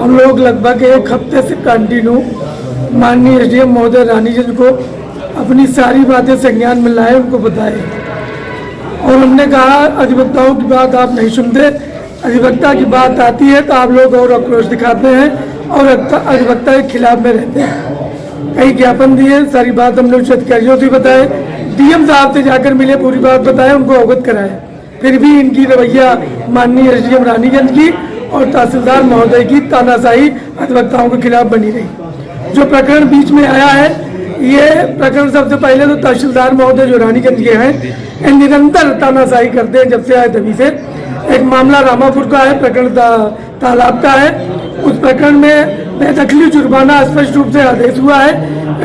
हम लोग लगभग एक हफ्ते से कंटिन्यू माननीय एसडीएम महोदय रानीगंज को अपनी सारी बातें संज्ञान में लाए, उनको बताए और हमने कहा अधिवक्ताओं की बात आप नहीं सुनते, अधिवक्ता की बात आती है तो आप लोग और आक्रोश दिखाते हैं और अधिवक्ता के खिलाफ में रहते हैं। कई ज्ञापन दिए, सारी बात हमने उच्च अधिकारियों से बताए, डीएम साहब से जाकर मिले, पूरी बात बताए, उनको अवगत कराया। फिर भी इनकी रवैया माननीय एसडीएम रानीगंज की और तहसीलदार महोदय की तानाशाही अधिवक्ताओं के खिलाफ बनी रही। जो प्रकरण बीच में आया है, ये प्रकरण सबसे पहले तो तहसीलदार महोदय जो रानीगंज के हैं, ये निरंतर तानाशाही करते हैं जब से आए तभी से। एक मामला रामापुर का है, प्रकरण तालाब का है। उस प्रकरण में बेदखली जुर्माना स्पष्ट रूप से आदेश हुआ है,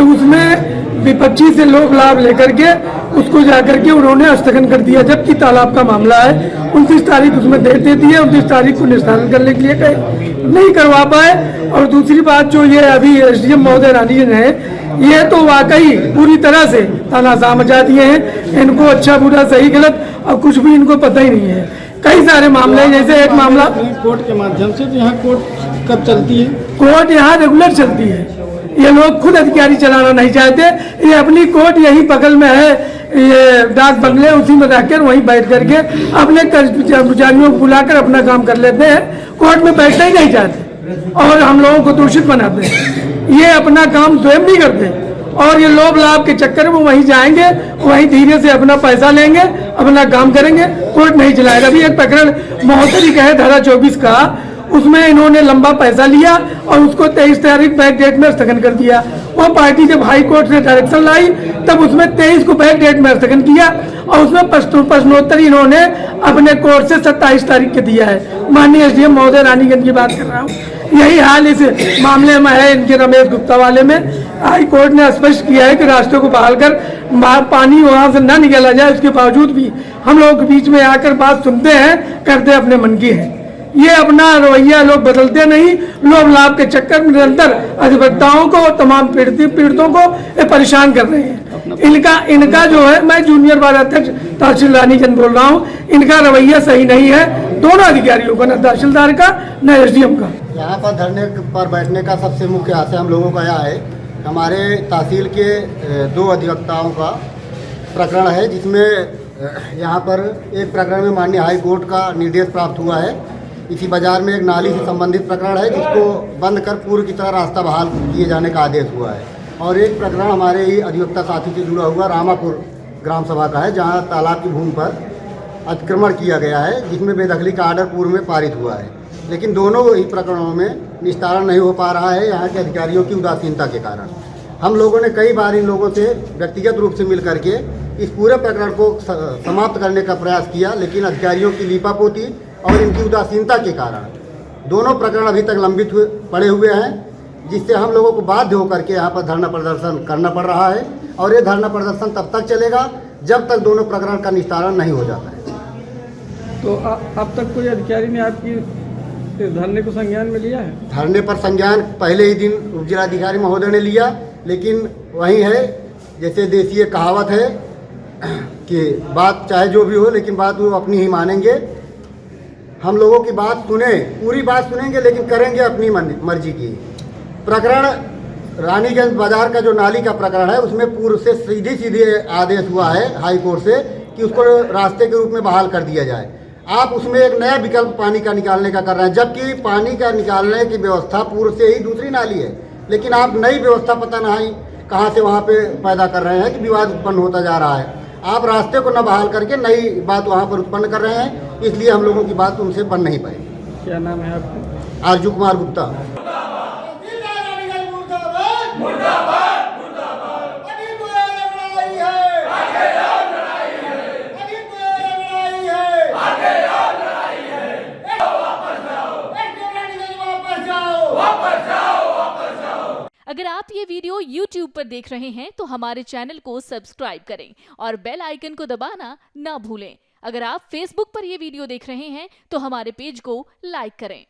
उसमें विपक्षी से लोग लाभ लेकर के उसको जाकर के उन्होंने स्थगन कर दिया, जबकि तालाब का मामला है। 29 तारीख उसमें डेट दे दी है, 29 तारीख को निस्तारण करने के लिए गए, नहीं करवा पाए। और दूसरी बात जो ये अभी एसडीएम महोदय रानीगंज है, ये तो वाकई पूरी तरह से तानाशाह मचा दिए हैं। इनको अच्छा बुरा सही गलत और कुछ भी इनको पता ही नहीं है। कई सारे मामले, जैसे एक मामला कोर्ट के माध्यम से, तो यहाँ कोर्ट कब चलती है? कोर्ट यहाँ रेगुलर चलती है। ये लोग खुद अधिकारी चलाना नहीं चाहते, ये अपनी कोर्ट यही बगल में है, ये डाक बंगले, उसी में रहकर वहीं बैठ करके अपने कर्मचारियों को बुलाकर अपना काम कर लेते हैं। कोर्ट में बैठना ही नहीं चाहते और हम लोगों को दूषित बनाते हैं। ये अपना काम स्वयं नहीं करते और ये लोभ लाभ के चक्कर में वहीं जाएंगे, वहीं धीरे से अपना पैसा लेंगे, अपना काम करेंगे, कोर्ट नहीं चलाएगा। अभी एक प्रकरण महोदय का है धारा 24 का, उसमें इन्होंने लंबा पैसा लिया और उसको 23 तारीख बैक डेट में स्थगन कर दिया। वो पार्टी जब हाई कोर्ट से डायरेक्शन लाई तब उसमें 23 को बैक डेट में स्थगन किया और उसमें प्रश्नोत्तर इन्होंने अपने कोर्ट से 27 तारीख के दिया है। माननीय एसडीएम महोदय रानीगंज की बात कर रहा हूँ। यही हाल इस मामले में है, इनके रमेश गुप्ता वाले में। हाई कोर्ट ने स्पष्ट किया है कि रास्ते को बहाल कर पानी वहाँ से न निकाला जाए, उसके बावजूद भी हम लोग के बीच में आकर बात सुनते हैं, करते अपने मन की है। ये अपना रवैया लोग बदलते नहीं, लोभ लाभ के चक्कर में निरंतर अधिवक्ताओं को और तमाम पीड़ितों को परेशान कर रहे हैं। इनका जो है, मैं जूनियर बार अध्यक्ष तहसील रानीगंज बोल रहा हूँ, इनका रवैया सही नहीं है, दोनों अधिकारियों का, न तहसीलदार का न एसडीएम का। यहाँ पर धरने पर बैठने का सबसे मुख्य आशय हम लोगों का यह है, हमारे तहसील के 2 अधिवक्ताओं का प्रकरण है, जिसमें यहाँ पर एक प्रकरण में माननीय हाई कोर्ट का निर्देश प्राप्त हुआ है। इसी बाजार में एक नाली से संबंधित प्रकरण है, जिसको बंद कर पूर्व की तरह रास्ता बहाल किए जाने का आदेश हुआ है। और एक प्रकरण हमारे ही अधिवक्ता साथी से जुड़ा हुआ रामापुर ग्राम सभा का है, जहाँ तालाब की भूमि पर अतिक्रमण किया गया है, जिसमें बेदखली का आर्डर पूर्व में पारित हुआ है। लेकिन दोनों ही प्रकरणों में निस्तारण नहीं हो पा रहा है यहाँ के अधिकारियों की उदासीनता के कारण। हम लोगों ने कई बार इन लोगों से व्यक्तिगत रूप से मिल करके इस पूरे प्रकरण को समाप्त करने का प्रयास किया, लेकिन अधिकारियों की लीपापोती और इनकी उदासीनता के कारण दोनों प्रकरण अभी तक लंबित पड़े हुए हैं, जिससे हम लोगों को बाध्य होकर के यहाँ पर धरना प्रदर्शन करना पड़ रहा है। और ये धरना प्रदर्शन तब तक चलेगा जब तक दोनों प्रकरण का निस्तारण नहीं हो जाता है। तो अब तक कोई अधिकारी ने आपकी धरने को संज्ञान में लिया है? धरने पर संज्ञान पहले ही दिन उप जिलाधिकारी महोदय ने लिया, लेकिन वही है, जैसे देसीय कहावत है कि बात चाहे जो भी हो, लेकिन बात वो अपनी ही मानेंगे। हम लोगों की बात सुने, पूरी बात सुनेंगे, लेकिन करेंगे अपनी मर्जी की। प्रकरण रानीगंज बाजार का जो नाली का प्रकरण है, उसमें पूर्व से सीधे आदेश हुआ है हाई कोर्ट से कि उसको रास्ते के रूप में बहाल कर दिया जाए। आप उसमें एक नया विकल्प पानी का निकालने का कर रहे हैं, जबकि पानी का निकालने की व्यवस्था पूर्व से ही दूसरी नाली है, लेकिन आप नई व्यवस्था पता नहीं कहाँ से वहाँ पे पैदा कर रहे हैं कि विवाद उत्पन्न होता जा रहा है। आप रास्ते को न बहाल करके नई बात वहाँ पर उत्पन्न कर रहे हैं, इसलिए हम लोगों की बात उनसे बन नहीं पाई। क्या नाम है आपका? आरजू कुमार गुप्ता। अगर आप ये वीडियो YouTube पर देख रहे हैं तो हमारे चैनल को सब्सक्राइब करें और बेल आइकन को दबाना ना भूलें। अगर आप Facebook पर ये वीडियो देख रहे हैं तो हमारे पेज को लाइक करें।